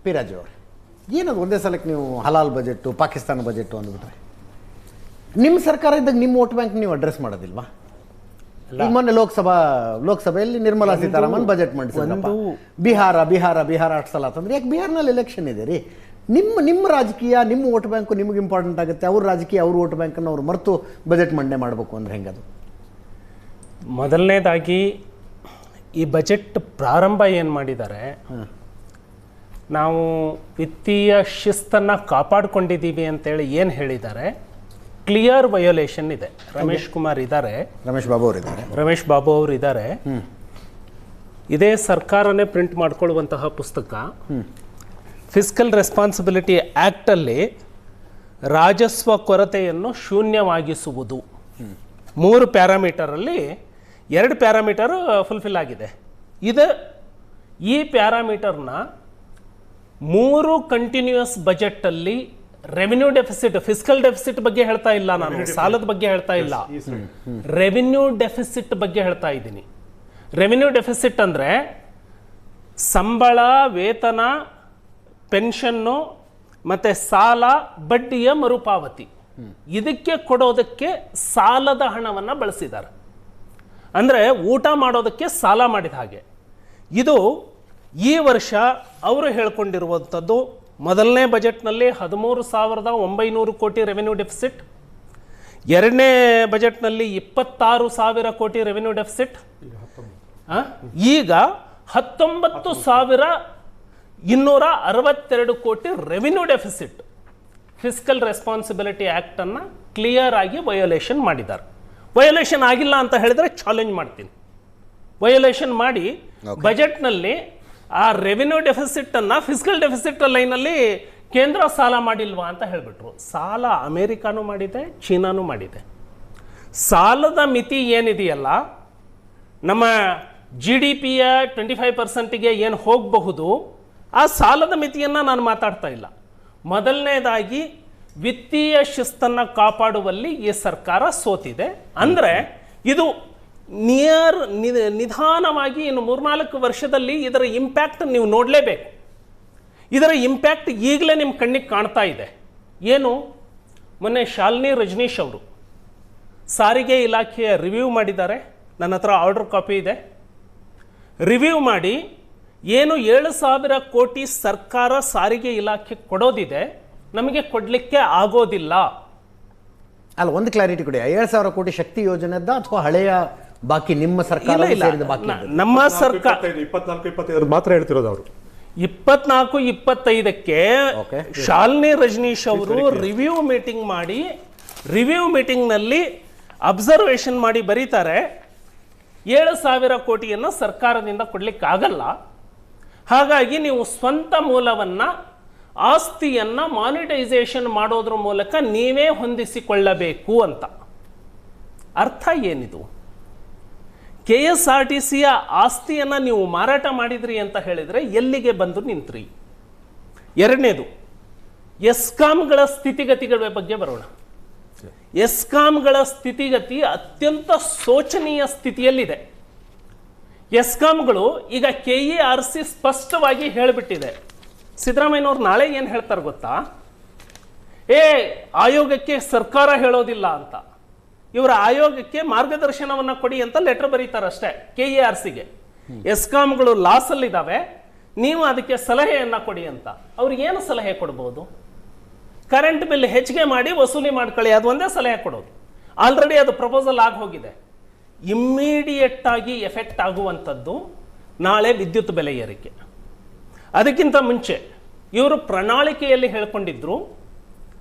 P Raju ಅವರು, ಏನದು ಒಂದೇ ಸಲಕ್ಕೆ ನೀವು ಹಲಾಲ್ ಬಜೆಟ್ಟು ಪಾಕಿಸ್ತಾನ ಬಜೆಟ್ಟು ಅಂದ್ಬಿಟ್ರೆ ನಿಮ್ಮ ಸರ್ಕಾರ ಇದ್ದಾಗ ನಿಮ್ಮ ವೋಟ್ ಬ್ಯಾಂಕ್ ನೀವು ಅಡ್ರೆಸ್ ಮಾಡೋದಿಲ್ವಾ? ಈಗ ಮೊನ್ನೆ ಲೋಕಸಭೆಯಲ್ಲಿ ನಿರ್ಮಲಾ ಸೀತಾರಾಮನ್ ಬಜೆಟ್ ಮಂಡಿಸಿದ್ರಪ್ಪ, ಬಿಹಾರ ಅಟ್ಸಲ ಅಂತಂದ್ರೆ ಯಾಕೆ ಬಿಹಾರ್ನಲ್ಲಿ ಎಲೆಕ್ಷನ್ ಇದೆ ರೀ? ನಿಮ್ಮ ರಾಜಕೀಯ, ನಿಮ್ಮ ವೋಟ್ ಬ್ಯಾಂಕು ನಿಮಗೆ ಇಂಪಾರ್ಟೆಂಟ್ ಆಗುತ್ತೆ, ಅವ್ರ ರಾಜಕೀಯ ಅವ್ರ ವೋಟ್ ಬ್ಯಾಂಕನ್ನು ಅವ್ರು ಮರೆತು ಬಜೆಟ್ ಮಂಡನೆ ಮಾಡಬೇಕು ಅಂದರೆ ಹೆಂಗದು? ಮೊದಲನೇದಾಗಿ ಈ ಬಜೆಟ್ ಪ್ರಾರಂಭ ಏನು ಮಾಡಿದ್ದಾರೆ, ನಾವು ವಿತ್ತೀಯ ಶಿಸ್ತನ್ನು ಕಾಪಾಡಿಕೊಂಡಿದ್ದೀವಿ ಅಂತೇಳಿ ಏನು ಹೇಳಿದ್ದಾರೆ, ಕ್ಲಿಯರ್ ವಯೋಲೇಷನ್ ಇದೆ. ರಮೇಶ್ ಬಾಬು ಅವರು ಇದ್ದಾರೆ. ಇದೇ ಸರ್ಕಾರನೇ ಪ್ರಿಂಟ್ ಮಾಡ್ಕೊಳ್ಳುವಂತಹ ಪುಸ್ತಕ ಫಿಸ್ಕಲ್ ರೆಸ್ಪಾನ್ಸಿಬಿಲಿಟಿ ಆ್ಯಕ್ಟಲ್ಲಿ ರಾಜಸ್ವ ಕೊರತೆಯನ್ನು ಶೂನ್ಯವಾಗಿಸುವುದು. 3 ಪ್ಯಾರಾಮೀಟರಲ್ಲಿ 2 ಪ್ಯಾರಾಮೀಟರ್ ಫುಲ್ಫಿಲ್ ಆಗಿದೆ. ಈ ಪ್ಯಾರಾಮೀಟರ್ನ 3 ಕಂಟಿನ್ಯೂಯಸ್ ಬಜೆಟಲ್ಲಿ ರೆವಿನ್ಯೂ ಡೆಫಿಸಿಟ್, ಫಿಸ್ಕಲ್ ಡೆಫಿಸಿಟ್ ಬಗ್ಗೆ ಹೇಳ್ತಾ ಇಲ್ಲ ನಾನು, ಸಾಲದ ಬಗ್ಗೆ ಹೇಳ್ತಾ ಇಲ್ಲ, ರೆವಿನ್ಯೂ ಡೆಫಿಸಿಟ್ ಬಗ್ಗೆ ಹೇಳ್ತಾ ಇದ್ದೀನಿ. ರೆವಿನ್ಯೂ ಡೆಫಿಸಿಟ್ ಅಂದರೆ ಸಂಬಳ, ವೇತನ, ಪೆನ್ಷನ್ನು ಮತ್ತು ಸಾಲ, ಬಡ್ಡಿಯ ಮರುಪಾವತಿ, ಇದಕ್ಕೆ ಕೊಡೋದಕ್ಕೆ ಸಾಲದ ಹಣವನ್ನು ಬಳಸಿದ್ದಾರೆ. ಅಂದರೆ ಊಟ ಮಾಡೋದಕ್ಕೆ ಸಾಲ ಮಾಡಿದ ಹಾಗೆ. ಇದು ಈ ವರ್ಷ ಅವರು ಹೇಳ್ಕೊಂಡಿರುವಂಥದ್ದು ಮೊದಲನೇ ಬಜೆಟ್ನಲ್ಲಿ 13,900 ಕೋಟಿ ರೆವೆನ್ಯೂ ಡೆಫಿಸಿಟ್, ಎರಡನೇ ಬಜೆಟ್ನಲ್ಲಿ 26,000 ಕೋಟಿ ರೆವೆನ್ಯೂ ಡೆಫಿಸಿಟ್, ಈಗ 19,262 crore revenue deficit. Fiscal responsibility ಆ್ಯಕ್ಟನ್ನು ಕ್ಲಿಯರ್ ಆಗಿ ವಯೋಲೇಷನ್ ಮಾಡಿದ್ದಾರೆ. ವಯೋಲೇಷನ್ ಆಗಿಲ್ಲ ಅಂತ ಹೇಳಿದ್ರೆ ಚಾಲೆಂಜ್ ಮಾಡ್ತೀನಿ. ವಯೋಲೇಷನ್ ಮಾಡಿ ಬಜೆಟ್ನಲ್ಲಿ ಆ ರೆವಿನ್ಯೂ ಡೆಫಿಸಿಟ್ ಅನ್ನ ಫಿಸ್ಕಲ್ ಡೆಫಿಸಿಟ್ ಲೈನಲ್ಲಿ ಕೇಂದ್ರ ಸಾಲ ಮಾಡಿಲ್ವಾ ಅಂತ ಹೇಳ್ಬಿಟ್ರು. ಸಾಲ ಅಮೆರಿಕಾನು ಮಾಡಿದೆ, ಚೀನಾನು ಮಾಡಿದೆ. ಸಾಲದ ಮಿತಿ ಏನಿದೆಯಲ್ಲ, ನಮ್ಮ GDPಯ 25%ಗೆ ಏನು ಹೋಗಬಹುದು, ಆ ಸಾಲದ ಮಿತಿಯನ್ನು ನಾನು ಮಾತಾಡ್ತಾ ಇಲ್ಲ. ಮೊದಲನೇದಾಗಿ ವಿತ್ತೀಯ ಶಿಸ್ತನ್ನು ಕಾಪಾಡುವಲ್ಲಿ ಈ ಸರ್ಕಾರ ಸೋತಿದೆ. ಅಂದರೆ ಇದು ನಿಧಾನವಾಗಿ ಇನ್ನು 3-4 ವರ್ಷದಲ್ಲಿ ಇದರ ಇಂಪ್ಯಾಕ್ಟ್ ನೀವು ನೋಡಲೇಬೇಕು. ಇದರ ಇಂಪ್ಯಾಕ್ಟ್ ಈಗಲೇ ನಿಮ್ಮ ಕಣ್ಣಿಗೆ ಕಾಣ್ತಾ ಇದೆ. ಏನು, ಮೊನ್ನೆ ಶಾಲಿನಿ ರಜನೀಶ್ ಅವರು ಸಾರಿಗೆ ಇಲಾಖೆಯ ರಿವ್ಯೂ ಮಾಡಿದ್ದಾರೆ. ನನ್ನ ಹತ್ರ ಆರ್ಡರ್ ಕಾಪಿ ಇದೆ. ರಿವ್ಯೂ ಮಾಡಿ ಏನು 7,000 ಕೋಟಿ ಸರ್ಕಾರ ಸಾರಿಗೆ ಇಲಾಖೆ ಕೊಡೋದಿದೆ, ನಮಗೆ ಕೊಡಲಿಕ್ಕೆ ಆಗೋದಿಲ್ಲ. ಅಲ್ಲ, ಒಂದು ಕ್ಲಾರಿಟಿ ಕೊಡಿ. 7,000 ಕೋಟಿ ಶಕ್ತಿ ಯೋಜನೆದ ಅಥವಾ ಹಳೆಯ ಬಾಕಿ ನಿಮ್ಮ ಸರ್ಕಾರ? ನಮ್ಮ ಸರ್ಕಾರ 24-25 ಮಾತ್ರ ಹೇಳ್ತಿರೋದು. ಅವರು 24-25ಕ್ಕೆ ಶಾಲಿನಿ ರಜನೀಶ್ ಅವರು ರಿವ್ಯೂ ಮೀಟಿಂಗ್ ಮಾಡಿ, ರಿವ್ಯೂ ಮೀಟಿಂಗ್ನಲ್ಲಿ ಅಬ್ಸರ್ವೇಷನ್ ಮಾಡಿ ಬರೀತಾರೆ 7,000 ಕೋಟಿಯನ್ನು ಸರ್ಕಾರದಿಂದ ಕೊಡ್ಲಿಕ್ಕೆ ಆಗಲ್ಲ. ಹಾಗಾಗಿ ನೀವು ಸ್ವಂತ ಮೂಲವನ್ನ, ಆಸ್ತಿಯನ್ನ ಮಾನಿಟೈಸೇಷನ್ ಮಾಡೋದ್ರ ಮೂಲಕ ನೀವೇ ಹೊಂದಿಸಿಕೊಳ್ಳಬೇಕು ಅಂತ. ಅರ್ಥ ಏನಿದು? KSRTCಯ ಆಸ್ತಿಯನ್ನ ನೀವು ಮಾರಾಟ ಮಾಡಿದ್ರಿ ಅಂತ ಹೇಳಿದ್ರೆ ಎಲ್ಲಿಗೆ ಬಂದು ನಿಂತ್ರಿ? ಎರಡನೇದು, ಎಸ್ಕಾಂಗಳ ಸ್ಥಿತಿಗತಿಗಳ ಬಗ್ಗೆ ಬರೋಣ. ಎಸ್ಕಾಂಗಳ ಸ್ಥಿತಿಗತಿ ಅತ್ಯಂತ ಶೋಚನೀಯ ಸ್ಥಿತಿಯಲ್ಲಿದೆ. ಎಸ್ಕಾಂಗಳು ಈಗ KERC ಸ್ಪಷ್ಟವಾಗಿ ಹೇಳಿಬಿಟ್ಟಿದೆ. ಸಿದ್ದರಾಮಯ್ಯನವ್ರು ನಾಳೆ ಏನು ಹೇಳ್ತಾರೆ ಗೊತ್ತಾ? ಆಯೋಗಕ್ಕೆ ಸರ್ಕಾರ ಹೇಳೋದಿಲ್ಲ ಅಂತ. ಇವರ ಆಯೋಗಕ್ಕೆ ಮಾರ್ಗದರ್ಶನವನ್ನ ಕೊಡಿ ಅಂತ ಲೆಟರ್ ಬರೀತಾರಷ್ಟೇ KERCಗೆ. ಎಸ್ಕಾಂಗಳು ಲಾಸ್ ಅಲ್ಲಿದ್ದಾವೆ, ನೀವು ಅದಕ್ಕೆ ಸಲಹೆಯನ್ನ ಕೊಡಿ ಅಂತ. ಅವ್ರಿಗೆ ಏನು ಸಲಹೆ ಕೊಡ್ಬೋದು? ಕರೆಂಟ್ ಬಿಲ್ ಹೆಚ್ಚಿಗೆ ಮಾಡಿ ವಸೂಲಿ ಮಾಡ್ಕೊಳ್ಳಿ, ಅದು ಒಂದೇ ಸಲಹೆ ಕೊಡೋದು. ಆಲ್ರೆಡಿ ಅದು ಪ್ರಪೋಸಲ್ ಆಗಿ ಹೋಗಿದೆ. ಇಮ್ಮಿಡಿಯೇಟ್ ಆಗಿ ಎಫೆಕ್ಟ್ ಆಗುವಂಥದ್ದು ನಾಳೆ ವಿದ್ಯುತ್ ಬೆಲೆ ಏರಿಕೆ. ಅದಕ್ಕಿಂತ ಮುಂಚೆ ಇವರು ಪ್ರಣಾಳಿಕೆಯಲ್ಲಿ ಹೇಳ್ಕೊಂಡಿದ್ರು,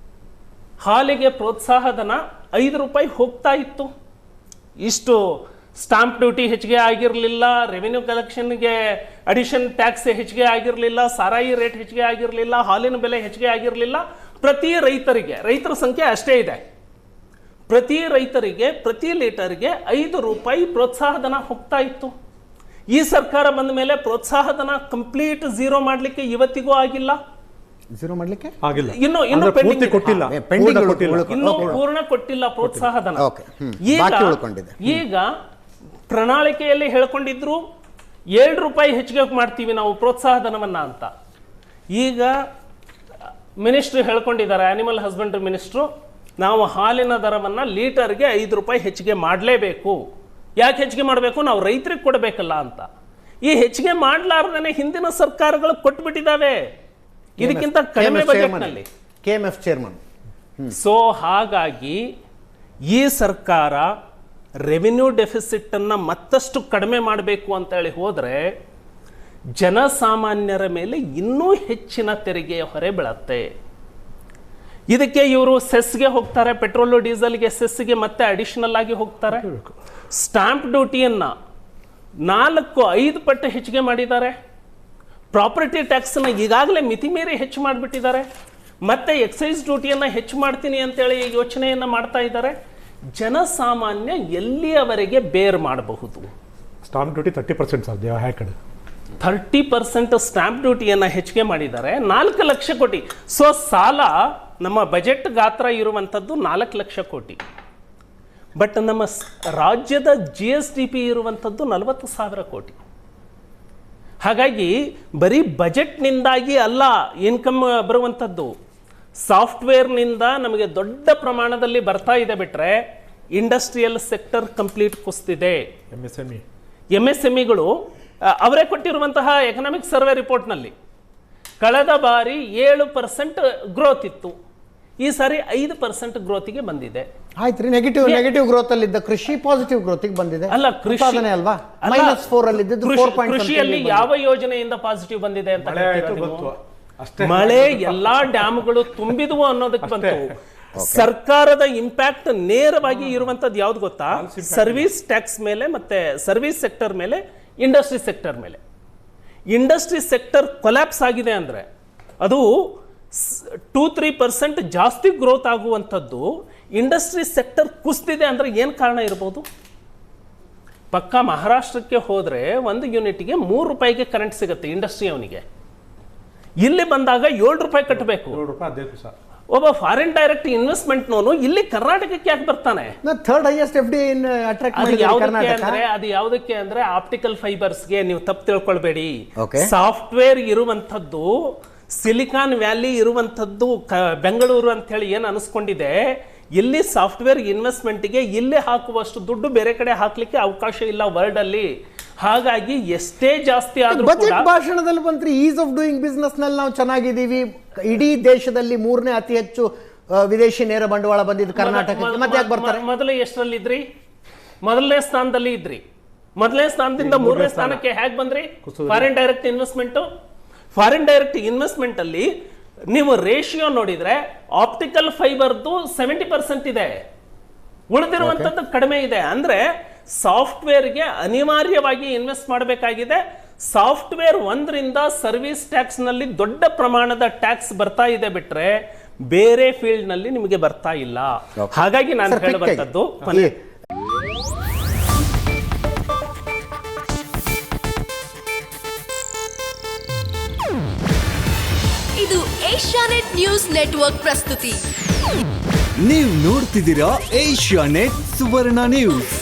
ಹಾಲಿಗೆ ಪ್ರೋತ್ಸಾಹಧನ 5 ರೂಪಾಯಿ ಹೋಗ್ತಾ ಇತ್ತು, ಇಷ್ಟು ಸ್ಟಾಂಪ್ ಡ್ಯೂಟಿ ಹೆಚ್ಚಿಗೆ ಆಗಿರಲಿಲ್ಲ, ರೆವಿನ್ಯೂ ಕಲೆಕ್ಷನ್ಗೆ ಅಡಿಷನ್ ಟ್ಯಾಕ್ಸ್ ಹೆಚ್ಚಿಗೆ ಆಗಿರಲಿಲ್ಲ, ಸಾರಾಯಿ ರೇಟ್ ಹೆಚ್ಚಿಗೆ ಆಗಿರಲಿಲ್ಲ, ಹಾಲಿನ ಬೆಲೆ ಹೆಚ್ಚಿಗೆ ಆಗಿರಲಿಲ್ಲ. ಪ್ರತಿ ರೈತರಿಗೆ, ರೈತರ ಸಂಖ್ಯೆ ಅಷ್ಟೇ ಇದೆ, ಪ್ರತಿ ರೈತರಿಗೆ ಪ್ರತಿ ಲೀಟರ್ಗೆ 5 ರೂಪಾಯಿ ಪ್ರೋತ್ಸಾಹಧನ ಹೋಗ್ತಾ ಇತ್ತು. ಈ ಸರ್ಕಾರ ಬಂದ ಮೇಲೆ ಪ್ರೋತ್ಸಾಹಧನ ಕಂಪ್ಲೀಟ್ ಝೀರೋ ಮಾಡಲಿಕ್ಕೆ ಇವತ್ತಿಗೂ ಆಗಿಲ್ಲ. ಝೀರೋ ಮಾಡಲಿಕ್ಕೆ ಆಗಿಲ್ಲ, ಇನ್ನು ಪೂರ್ಣ ಕೊಟ್ಟಿಲ್ಲ ಪ್ರೋತ್ಸಾಹಧನ. ಈಗ ಪ್ರಣಾಳಿಕೆಯಲ್ಲಿ ಹೇಳ್ಕೊಂಡಿದ್ರು 7 ರೂಪಾಯಿ ಹೆಚ್ಚಿಗೆ ಮಾಡ್ತೀವಿ ನಾವು ಪ್ರೋತ್ಸಾಹಧನವನ್ನ ಅಂತ. ಈಗ ಮಿನಿಸ್ಟ್ರು ಹೇಳ್ಕೊಂಡಿದ್ದಾರೆ, ಆನಿಮಲ್ ಹಸ್ಬೆಂಡ್ರಿ ಮಿನಿಸ್ಟ್ರು, ನಾವು ಹಾಲಿನ ದರವನ್ನು ಲೀಟರ್ಗೆ 5 ರೂಪಾಯಿ ಹೆಚ್ಚಿಗೆ ಮಾಡಲೇಬೇಕು. ಯಾಕೆ ಹೆಚ್ಚಿಗೆ ಮಾಡಬೇಕು? ನಾವು ರೈತರಿಗೆ ಕೊಡಬೇಕಲ್ಲ ಅಂತ. ಈ ಹೆಚ್ಚಿಗೆ ಮಾಡಲಾರ್ದೇ ಹಿಂದಿನ ಸರ್ಕಾರಗಳು ಕೊಟ್ಬಿಟ್ಟಿದ್ದಾವೆ ಇದಕ್ಕಿಂತ ಕಡಿಮೆ ಬಜೆಟ್ನಲ್ಲಿ. KMF chairman. ಸೊ ಹಾಗಾಗಿ ಈ ಸರ್ಕಾರ ರೆವಿನ್ಯೂ ಡೆಫಿಸಿಟ್ ಅನ್ನ ಮತ್ತಷ್ಟು ಕಡಿಮೆ ಮಾಡಬೇಕು ಅಂತ ಹೇಳಿ ಹೋದರೆ ಜನಸಾಮಾನ್ಯರ ಮೇಲೆ ಇನ್ನೂ ಹೆಚ್ಚಿನ ತೆರಿಗೆಯ ಹೊರೆ ಬೀಳತ್ತೆ. ಇದಕ್ಕೆ ಇವರು ಸೆಸ್ಗೆ ಹೋಗ್ತಾರೆ, ಪೆಟ್ರೋಲು ಡೀಸೆಲ್ಗೆ ಸೆಸ್ಗೆ ಮತ್ತೆ ಅಡಿಷನಲ್ ಆಗಿ ಹೋಗ್ತಾರೆ. ಸ್ಟಾಂಪ್ ಡ್ಯೂಟಿಯನ್ನ 4-5 ಪಟ್ಟು ಹೆಚ್ಚಿಗೆ ಮಾಡಿದ್ದಾರೆ. ಪ್ರಾಪರ್ಟಿ ಟ್ಯಾಕ್ಸ್ನ ಈಗಾಗಲೇ ಮಿತಿಮೀರಿ ಹೆಚ್ಚು ಮಾಡಿಬಿಟ್ಟಿದ್ದಾರೆ. ಮತ್ತೆ ಎಕ್ಸೈಸ್ ಡ್ಯೂಟಿಯನ್ನು ಹೆಚ್ಚು ಮಾಡ್ತೀನಿ ಅಂತೇಳಿ ಯೋಚನೆಯನ್ನು ಮಾಡ್ತಾ ಇದ್ದಾರೆ. ಜನಸಾಮಾನ್ಯ ಎಲ್ಲಿಯವರೆಗೆ ಬೇರ್ ಮಾಡಬಹುದು? ಸ್ಟಾಂಪ್ ಡ್ಯೂಟಿ 30% ಸರ್, ದೇವ ಹ್ಯಾಕಡ್ 30% ಸ್ಟಾಂಪ್ ಡ್ಯೂಟಿಯನ್ನು ಹೆಚ್ಚಿಗೆ ಮಾಡಿದ್ದಾರೆ. 4 ಲಕ್ಷ ಕೋಟಿ. ಸೊ ಸಾಲ ನಮ್ಮ ಬಜೆಟ್ ಗಾತ್ರ ಇರುವಂಥದ್ದು 4 ಲಕ್ಷ ಕೋಟಿ. ಬಟ್ ನಮ್ಮ ರಾಜ್ಯದ GSDP ಇರುವಂಥದ್ದು 40,000 ಕೋಟಿ. ಹಾಗಾಗಿ ಬರೀ ಬಜೆಟ್ನಿಂದಾಗಿ ಅಲ್ಲ ಇನ್ಕಮ್ ಬರುವಂಥದ್ದು, ಸಾಫ್ಟ್ವೇರ್ನಿಂದ ನಮಗೆ ದೊಡ್ಡ ಪ್ರಮಾಣದಲ್ಲಿ ಬರ್ತಾ ಇದೆ. ಬಿಟ್ಟರೆ ಇಂಡಸ್ಟ್ರಿಯಲ್ ಸೆಕ್ಟರ್ ಕಂಪ್ಲೀಟ್ ಕುಸ್ತಿದೆ. MSMEಗಳು ಅವರೇ ಕೊಟ್ಟಿರುವಂತಹ ಎಕನಾಮಿಕ್ ಸರ್ವೆ ರಿಪೋರ್ಟ್ನಲ್ಲಿ ಕಳೆದ ಬಾರಿ 7% ಗ್ರೋತ್ ಇತ್ತು, ಈ ಸಾರಿ 5% ಗ್ರೋತಿಗೆ ಬಂದಿದೆ. ಆಯ್ತು ರೀ, ನೆಗೆಟಿವ್ ಗ್ರೋತ್ ಅಲ್ಲಿ ಇದ್ದ ಕೃಷಿ ಪಾಸಿಟಿವ್ ಗ್ರೋತಿಗೆ ಬಂದಿದೆ. ಅಲ್ಲ, ಕೃಷಿ ಅಲ್ವಾ? -4 ಅಲ್ಲಿ ಇದ್ದದ್ದು 4. ಕೃಷಿಯಲ್ಲಿ ಯಾವ ಯೋಜನೆಯಿಂದ ಪಾಸಿಟಿವ್ ಬಂದಿದೆ ಅಂತ ಮಳೆ ಎಲ್ಲಾ ಡ್ಯಾಮ್ಗಳು ತುಂಬಿದವು ಅನ್ನೋದಕ್ಕೆ ಬಂತು. ಸರ್ಕಾರದ ಇಂಪ್ಯಾಕ್ಟ್ ನೇರವಾಗಿ ಇರುವಂತದ್ದು ಯಾವ್ದು ಗೊತ್ತಾ? ಸರ್ವಿಸ್ ಟ್ಯಾಕ್ಸ್ ಮೇಲೆ, ಮತ್ತೆ ಸರ್ವಿಸ್ ಸೆಕ್ಟರ್ ಮೇಲೆ, ಇಂಡಸ್ಟ್ರಿ ಸೆಕ್ಟರ್ ಮೇಲೆ. ಇಂಡಸ್ಟ್ರಿ ಸೆಕ್ಟರ್ ಕೊಲ್ಯಾಪ್ಸ್ ಆಗಿದೆ ಅಂದ್ರೆ ಅದು 2-3% ಜಾಸ್ತಿ ಗ್ರೋತ್ ಆಗುವಂಥದ್ದು. ಇಂಡಸ್ಟ್ರಿ ಸೆಕ್ಟರ್ ಕುಸ್ತಿದೆ ಅಂದ್ರೆ ಏನು ಕಾರಣ ಇರ್ಬೋದು? ಪಕ್ಕ ಮಹಾರಾಷ್ಟ್ರಕ್ಕೆ ಹೋದ್ರೆ 1 ಯೂನಿಟ್ಗೆ 3 ರೂಪಾಯಿಗೆ ಕರೆಂಟ್ ಸಿಗುತ್ತೆ ಇಂಡಸ್ಟ್ರಿ ಅವನಿಗೆ. ಇಲ್ಲಿ ಬಂದಾಗ 7 ರೂಪಾಯಿ ಕಟ್ಟಬೇಕು. ಒಬ್ಬ ಫಾರಿನ್ ಡೈರೆಕ್ಟ್ ಇನ್ವೆಸ್ಟ್ಮೆಂಟ್ನವನು ಇಲ್ಲಿ ಕರ್ನಾಟಕಕ್ಕೆ ಯಾಕೆ ಬರ್ತಾನೆ? ಥರ್ಡ್ ಹೈಯೆಸ್ಟ್ FDI ಅದು ಯಾವುದಕ್ಕೆ ಅಂದ್ರೆ ಆಪ್ಟಿಕಲ್ ಫೈಬರ್ಸ್ಗೆ. ನೀವು ತಪ್ಪು ತಿಳ್ಕೊಳ್ಬೇಡಿ, ಸಾಫ್ಟ್ವೇರ್ ಇರುವಂಥದ್ದು ಸಿಲಿಕಾನ್ ವ್ಯಾಲಿ ಇರುವಂಥದ್ದು ಬೆಂಗಳೂರು ಅಂತ ಹೇಳಿ ಏನು ಅನಿಸ್ಕೊಂಡಿದೆ. ಇಲ್ಲಿ ಸಾಫ್ಟ್ವೇರ್ ಇನ್ವೆಸ್ಟ್ಮೆಂಟ್ಗೆ ಇಲ್ಲಿ ಹಾಕುವಷ್ಟು ದುಡ್ಡು ಬೇರೆ ಕಡೆ ಹಾಕ್ಲಿಕ್ಕೆ ಅವಕಾಶ ಇಲ್ಲ ವರ್ಲ್ಡ್ ಅಲ್ಲಿ. ಹಾಗಾಗಿ ಎಷ್ಟೇ ಜಾಸ್ತಿ ಆದ್ರೂ ಬಜೆಟ್ ಭಾಷಣದಲ್ಲಿ ಬಂತ್ರಿ, ಈಸ್ ಆಫ್ ಡೂಯಿಂಗ್ ಬಿಸ್ನೆಸ್ ನಲ್ಲಿ ನಾವು ಚೆನ್ನಾಗಿದ್ದೀವಿ, ಇಡೀ ದೇಶದಲ್ಲಿ 3ನೇ ಅತಿ ಹೆಚ್ಚು ವಿದೇಶಿ ನೇರ ಬಂಡವಾಳ ಬಂದಿದ್ದು ಕರ್ನಾಟಕಕ್ಕೆ. ಮತ್ತೆ ಯಾಕೆ ಬರ್ತಾರೆ? ಮೊದಲು ಎಷ್ಟರಲ್ಲಿ ಇದ್ರಿ? ಮೊದಲನೇ ಸ್ಥಾನದಲ್ಲಿ ಇದ್ರಿ. ಮೊದಲನೇ ಸ್ಥಾನದಿಂದ 3ನೇ ಸ್ಥಾನಕ್ಕೆ ಹೇಗೆ ಬಂದ್ರಿ? Foreign direct investment. Foreign direct investment ಅಲ್ಲಿ ನೀವು ರೇಷಿಯೋ ನೋಡಿದ್ರೆ ಆಪ್ಟಿಕಲ್ ಫೈಬರ್ದು 70% ಇದೆ, ಉಳಿದಿರುವಂತದ್ದು ಕಡಿಮೆ ಇದೆ. ಅಂದ್ರೆ ಸಾಫ್ಟ್ವೇರ್ಗೆ ಅನಿವಾರ್ಯವಾಗಿ ಇನ್ವೆಸ್ಟ್ ಮಾಡಬೇಕಾಗಿದೆ. ಸಾಫ್ಟ್ವೇರ್ 1ರಿಂದ ಸರ್ವಿಸ್ ಟ್ಯಾಕ್ಸ್ ನಲ್ಲಿ ದೊಡ್ಡ ಪ್ರಮಾಣದ ಟ್ಯಾಕ್ಸ್ ಬರ್ತಾ ಇದೆ, ಬಿಟ್ರೆ ಬೇರೆ ಫೀಲ್ಡ್ ನಲ್ಲಿ ನಿಮಗೆ ಬರ್ತಾ ಇಲ್ಲ. ಹಾಗಾಗಿ ನಾನು ಹೇಳುವಂತದ್ದು ಇದು ಏಷ್ಯಾನೆಟ್ ನ್ಯೂಸ್ ನೆಟ್ವರ್ಕ್ ಪ್ರಸ್ತುತಿ. ನೀವು ನೋಡ್ತಿದ್ದೀರಾ ಏಷ್ಯಾನೆಟ್ ಸುವರ್ಣ ನ್ಯೂಸ್.